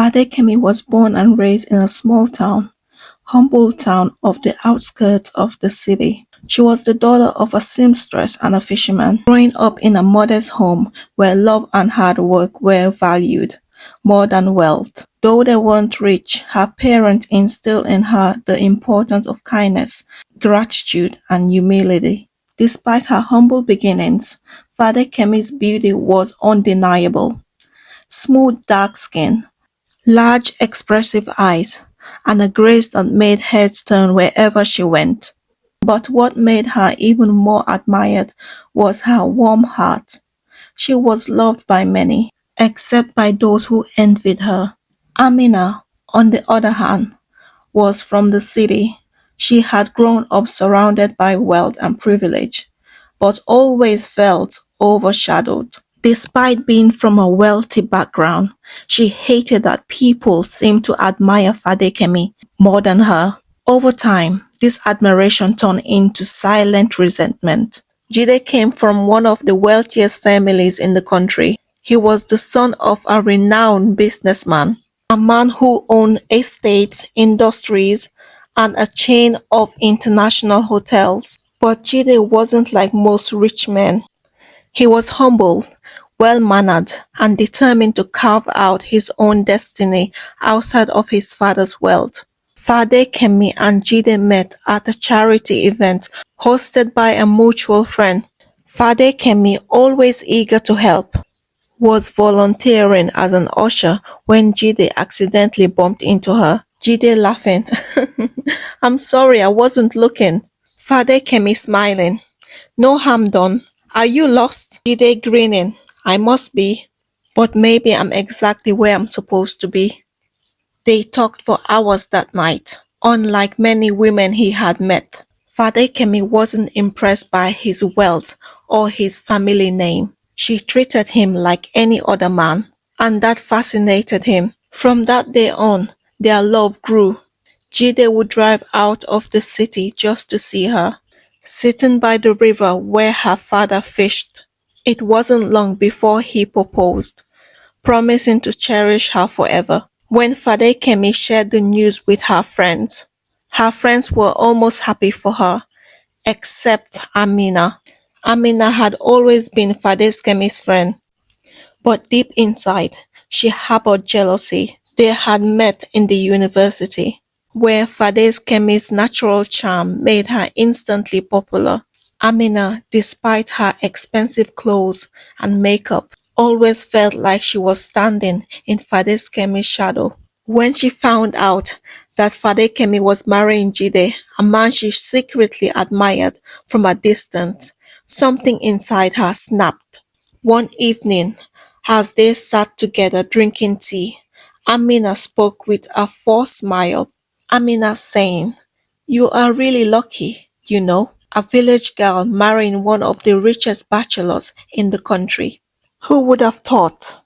Adekemi was born and raised in a small town, humble town off the outskirts of the city. She was the daughter of a seamstress and a fisherman, growing up in a modest home where love and hard work were valued more than wealth. Though they weren't rich, her parents instilled in her the importance of kindness, gratitude, and humility. Despite her humble beginnings, Fadekemi's beauty was undeniable. Smooth dark skin, large expressive eyes, and a grace that made heads turn wherever she went. But what made her even more admired was her warm heart. She was loved by many, except by those who envied her. Amina, on the other hand, was from the city. She had grown up surrounded by wealth and privilege, but always felt overshadowed. Despite being from a wealthy background, she hated that people seemed to admire Fadekemi more than her. Over time, this admiration turned into silent resentment. Jide came from one of the wealthiest families in the country. He was the son of a renowned businessman, a man who owned estates, industries, and a chain of international hotels. But Jide wasn't like most rich men. He was humble, well-mannered, and determined to carve out his own destiny outside of his father's wealth. Fadekemi and Jide met at a charity event hosted by a mutual friend. Fadekemi, always eager to help, was volunteering as an usher when Jide accidentally bumped into her. Jide laughing. I'm sorry, I wasn't looking. Fadekemi smiling. No harm done. Are you lost? Jide grinning. I must be. But maybe I'm exactly where I'm supposed to be. They talked for hours that night. Unlike many women he had met, Fadekemi wasn't impressed by his wealth or his family name. She treated him like any other man, and that fascinated him. From that day on, their love grew. Jide would drive out of the city just to see her, sitting by the river where her father fished. It wasn't long before he proposed, promising to cherish her forever. When Fadekemi shared the news with her friends were almost happy for her, except Amina. Amina had always been Fadekemi's friend, but deep inside, she harbored jealousy. They had met in the university, where Fadekemi's natural charm made her instantly popular. Amina, despite her expensive clothes and makeup, always felt like she was standing in Fadekemi's shadow. When she found out that Fadekemi was marrying Jide, a man she secretly admired from a distance, something inside her snapped. One evening, as they sat together drinking tea, Amina spoke with a forced smile. Amina saying, "You are really lucky, you know, a village girl marrying one of the richest bachelors in the country." "Who would have thought?"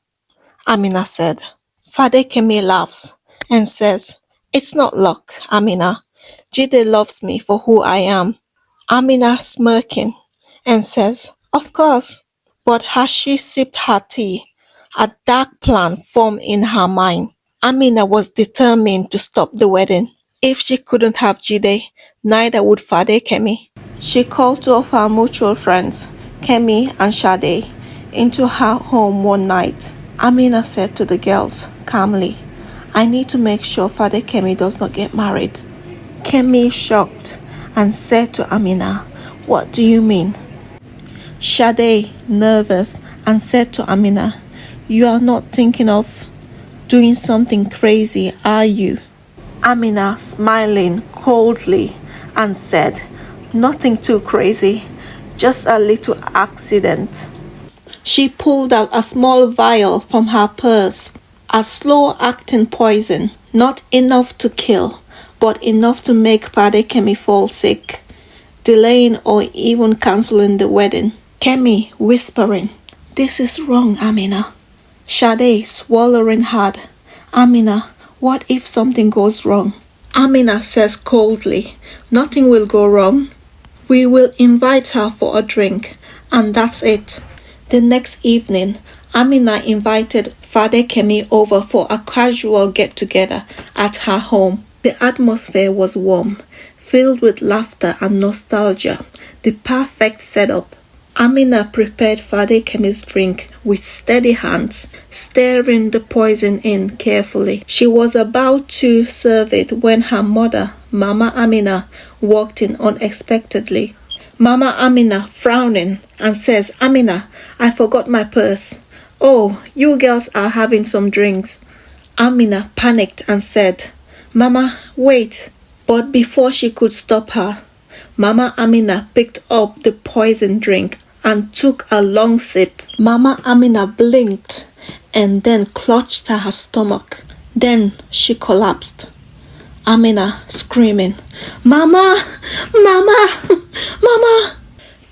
Amina said. Fadekemi laughs and says, "It's not luck, Amina. Jide loves me for who I am." Amina smirking and says, "Of course." But as she sipped her tea, a dark plan formed in her mind. Amina was determined to stop the wedding. If she couldn't have Jide, neither would Fadekemi. She called two of her mutual friends, Kemi and Sade, into her home one night. Amina said to the girls calmly, "I need to make sure Fadekemi does not get married." Kemi shocked and said to Amina, "What do you mean?" Sade, nervous, and said to Amina, "You are not thinking of doing something crazy, are you?" Amina, smiling coldly, and said, "Nothing too crazy, just a little accident." She pulled out a small vial from her purse, a slow-acting poison, not enough to kill, but enough to make Fadekemi fall sick, delaying or even cancelling the wedding. Kemi whispering, "This is wrong, Amina." Sade swallowing hard, "Amina, what if something goes wrong?" Amina says coldly, "Nothing will go wrong. We will invite her for a drink, and that's it." The next evening, Amina invited Father Kemi over for a casual get-together at her home. The atmosphere was warm, filled with laughter and nostalgia, the perfect setup. Amina prepared Father Kemi's drink with steady hands, stirring the poison in carefully. She was about to serve it when her mother, Mama Amina, walked in unexpectedly. Mama Amina frowning and says, "Amina, I forgot my purse." "Oh, you girls are having some drinks." Amina panicked and said, "Mama, wait." But before she could stop her, Mama Amina picked up the poison drink and took a long sip. Mama Amina blinked and then clutched at her stomach. Then she collapsed. Amina screaming, "Mama! Mama! Mama!"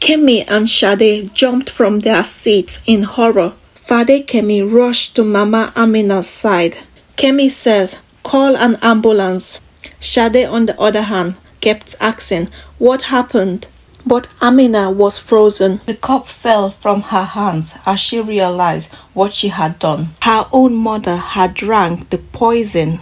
Kemi and Shade jumped from their seats in horror. Father Kemi rushed to Mama Amina's side. Kemi says, "Call an ambulance." Shade, on the other hand, kept asking, "What happened?" But Amina was frozen. The cup fell from her hands as she realized what she had done. Her own mother had drank the poison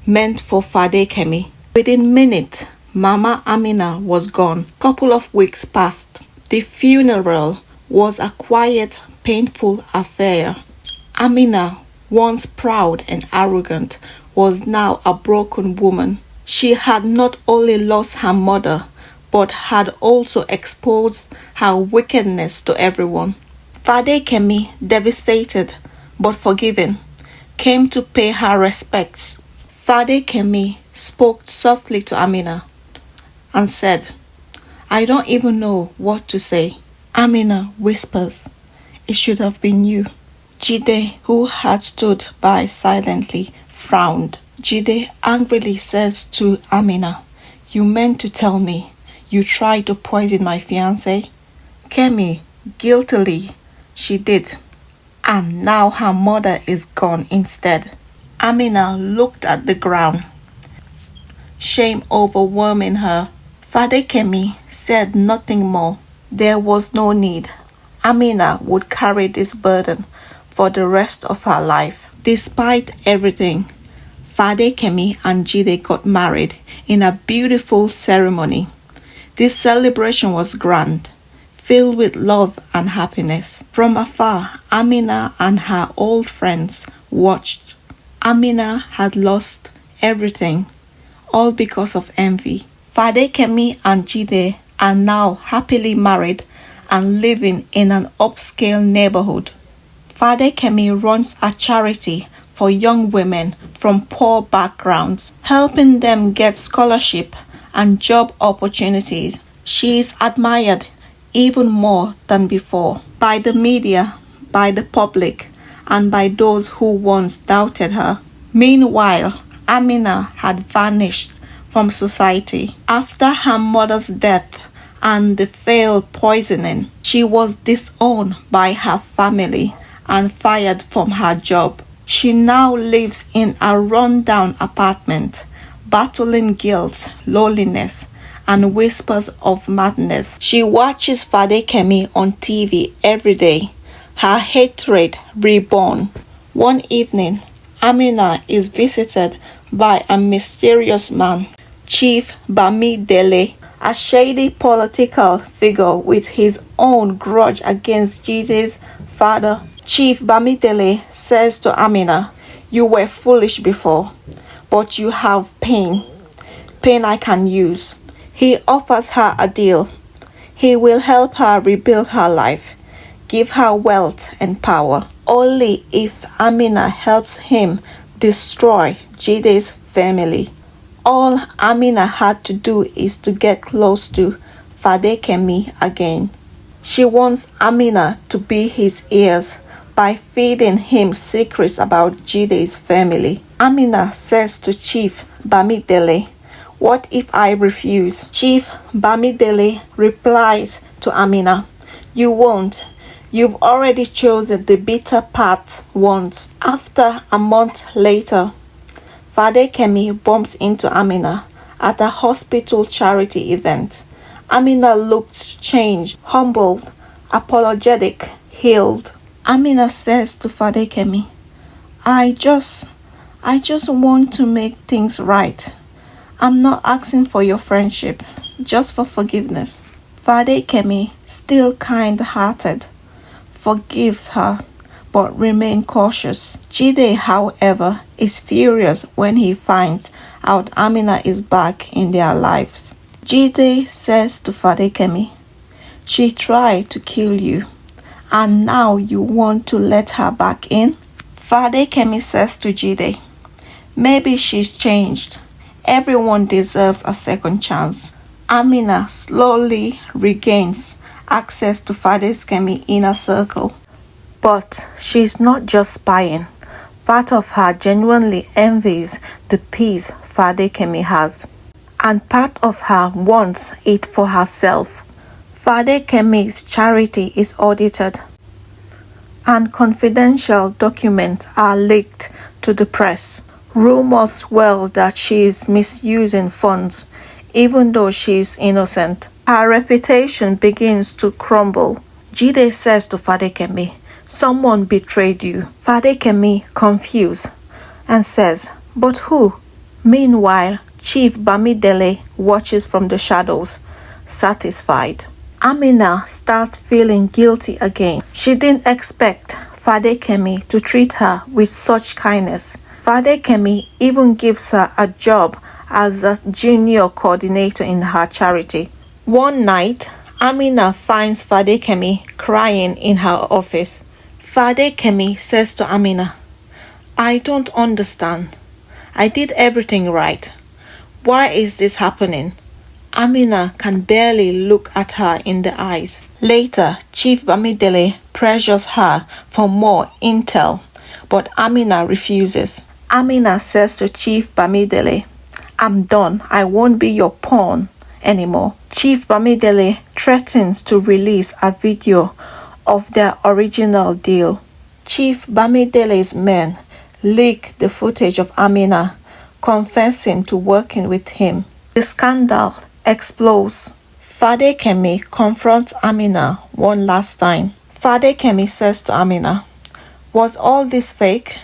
meant for Father Kemi. Within minutes, Mama Amina was gone. Couple of weeks passed. The funeral was a quiet, painful affair. Amina, once proud and arrogant, was now a broken woman. She had not only lost her mother, but had also exposed her wickedness to everyone. Father Kemi, devastated but forgiving, came to pay her respects. Father Kemi spoke softly to Amina and said, "I don't even know what to say." Amina whispers, "It should have been you." Jide, who had stood by silently, frowned. Jide angrily says to Amina, "You meant to tell me you tried to poison my fiancé?" Kemi, guiltily, "She did. And now her mother is gone instead." Amina looked at the ground, shame overwhelming her. Father Kemi said nothing more. There was no need. Amina would carry this burden for the rest of her life. Despite everything, Father Kemi and Jide got married in a beautiful ceremony. This celebration was grand, filled with love and happiness. From afar, Amina and her old friends watched. Amina had lost everything, all because of envy. Father Kemi and Jide are now happily married and living in an upscale neighborhood. Father Kemi runs a charity for young women from poor backgrounds, helping them get scholarship and job opportunities. She is admired even more than before by the media, by the public, and by those who once doubted her. Meanwhile, Amina had vanished from society. After her mother's death and the failed poisoning, she was disowned by her family and fired from her job. She now lives in a run-down apartment, battling guilt, loneliness, and whispers of madness. She watches Father Kemi on TV every day, her hatred reborn. One evening, Amina is visited by a mysterious man, Chief Bamidele, a shady political figure with his own grudge against Jide's father. Chief Bamidele says to Amina, "You were foolish before, but you have pain I can use." He offers her a deal. He will help her rebuild her life, give her wealth and power, only if Amina helps him destroy Jide's family. All Amina had to do is to get close to Father Kemi again. She wants Amina to be his ears by feeding him secrets about Jide's family. Amina says to Chief Bamidele, "What if I refuse?" Chief Bamidele replies to Amina, "You won't. You've already chosen the bitter path once." After a month later, Father Kemi bumps into Amina at a hospital charity event. Amina looked changed, humbled, apologetic, healed. Amina says to Fadekemi, I just want to make things right. I'm not asking for your friendship, just for forgiveness. Fadekemi, still kind-hearted, forgives her, but remains cautious. Jide, however, is furious when he finds out Amina is back in their lives. Jide says to Fadekemi, she tried to kill you, and now you want to let her back in? Fadekemi says to Jide, maybe she's changed. Everyone deserves a second chance. Amina slowly regains access to Fadekemi's inner circle. But she's not just spying. Part of her genuinely envies the peace Fadekemi has, and part of her wants it for herself. Fadekemi's charity is audited, and confidential documents are leaked to the press. Rumors swirl that she is misusing funds, even though she is innocent. Her reputation begins to crumble. Jide says to Fadekemi, someone betrayed you. Fadekemi, confused, and says, but who? Meanwhile, Chief Bamidele watches from the shadows, satisfied. Amina starts feeling guilty again. She didn't expect Fadekemi to treat her with such kindness. Fadekemi even gives her a job as a junior coordinator in her charity. One night, Amina finds Fadekemi crying in her office. Fadekemi says to Amina, I don't understand. I did everything right. Why is this happening? Amina can barely look at her in the eyes. Later, Chief Bamidele pressures her for more intel, but Amina refuses. Amina says to Chief Bamidele, I'm done. I won't be your pawn anymore. Chief Bamidele threatens to release a video of their original deal. Chief Bamidele's men leak the footage of Amina confessing to working with him. The scandal explodes. Fadekemi confronts Amina one last time. Fadekemi says to Amina, was all this fake?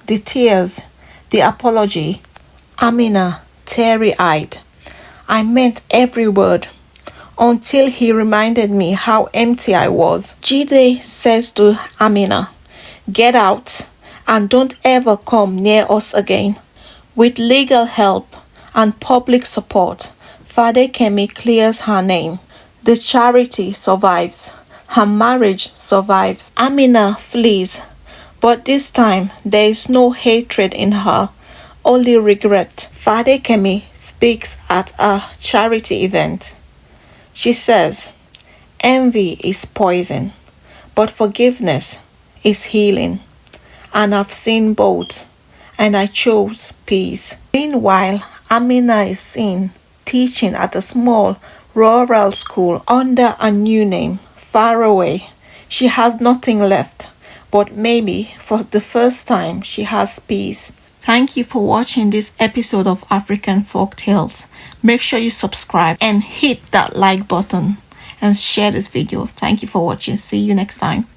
The tears, the apology. Amina, teary-eyed, I meant every word, until he reminded me how empty I was. Jide says to Amina, get out and don't ever come near us again. With legal help and public support, Fadekemi clears her name. The charity survives. Her marriage survives. Amina flees, but this time there is no hatred in her, only regret. Fadekemi speaks at a charity event. She says, envy is poison, but forgiveness is healing. And I've seen both, and I chose peace. Meanwhile, Amina is seen teaching at a small rural school under a new name, far away. She has nothing left, but maybe for the first time she has peace. Thank you for watching this episode of African Folk Tales. Make sure you subscribe and hit that like button and share this video. Thank you for watching. See you next time.